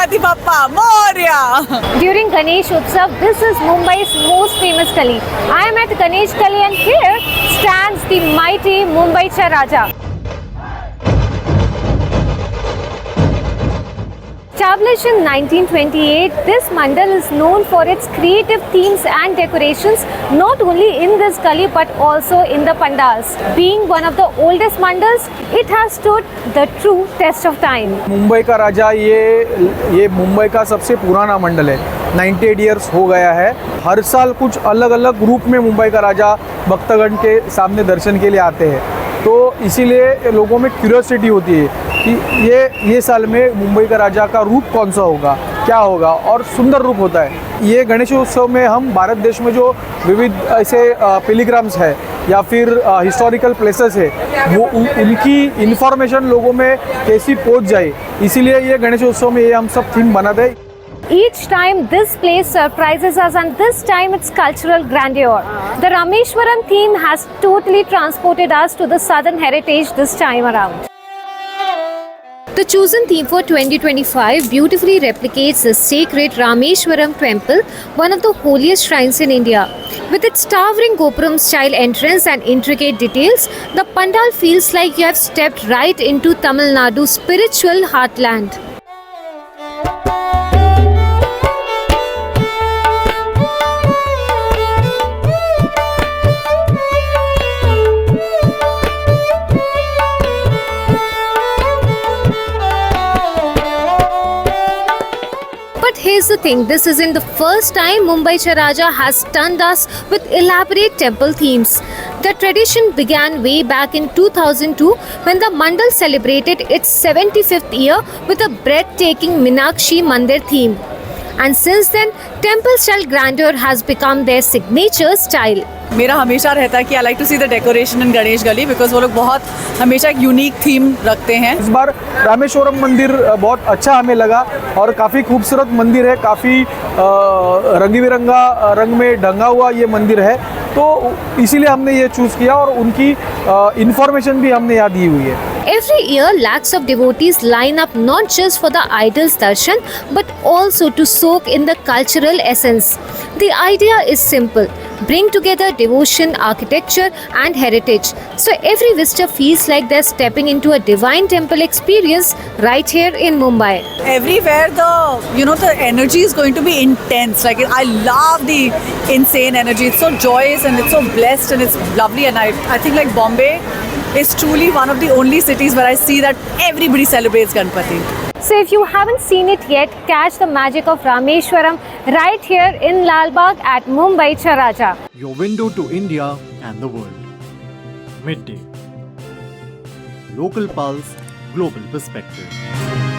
Ganpati Bappa Moria. During Ganesh Utsav, this is Mumbai's most famous Kali. I am at Ganesh Kali and here stands the mighty Mumbaicha Raja. Established in 1928, this mandal is known for its creative themes and decorations, not only in this gully but also in the pandals. Being one of the oldest mandals, it has stood the true test of time. Mumbai का राजा ये मुंबई का सबसे पुराना मंडल है। 98 years हो गया है। हर साल कुछ अलग अलग रूप में मुंबई का राजा भक्तगण के सामने दर्शन के लिए आते हैं, तो इसीलिए लोगों में क्यूरियोसिटी होती है कि ये साल में मुंबई का राजा का रूप कौन सा होगा, क्या होगा, और सुंदर रूप होता है। ये गणेश उत्सव में हम भारत देश में जो विविध ऐसे पिलग्राम्स है या फिर हिस्टोरिकल प्लेसेस है, वो उनकी इन्फॉर्मेशन लोगों में कैसी पहुंच जाए, इसीलिए ये गणेश उत्सव में ये हम सब थीम बनाते हैं। Each time this place surprises us, and this time it's cultural grandeur. The Rameshwaram theme has totally transported us to the southern heritage this time around. The chosen theme for 2025 beautifully replicates the sacred Rameshwaram temple, one of the holiest shrines in India. With its towering Gopuram style entrance and intricate details, the pandal feels like you have stepped right into Tamil Nadu's spiritual heartland. But here's the thing, this isn't the first time Mumbaicha Raja has stunned us with elaborate temple themes. The tradition began way back in 2002 when the Mandal celebrated its 75th year with a breathtaking Meenakshi Mandir theme. And since then, temple style grandeur has become their signature style. मेरा हमेशा रहता है कि I like to see the decoration in Ganesh Gali because वो लोग बहुत हमेशा एक यूनिक थीम रखते हैं। इस बार रामेश्वरम मंदिर बहुत अच्छा हमें लगा और काफ़ी खूबसूरत मंदिर है, काफ़ी रंगी बिरंगा रंग में ढंगा हुआ ये मंदिर है, तो इसीलिए हमने ये चूज़ किया और उनकी इन्फॉर्मेशन भी हमने यहाँ दी हुई है। Every year, lakhs of devotees line up not just for the idol's darshan, but also to soak in the cultural essence. The idea is simple: bring together devotion, architecture, and heritage, so every visitor feels like they're stepping into a divine temple experience right here in Mumbai. Everywhere the energy is going to be intense. Like I love the insane energy. It's so joyous and it's so blessed and it's lovely. And I think like Bombay is truly one of the only cities where I see that everybody celebrates Ganpati. So if you haven't seen it yet, catch the magic of Rameshwaram right here in Lal Bagh at Mumbaicha Raja. Your window to India and the world. Midday. Local Pulse, Global Perspective.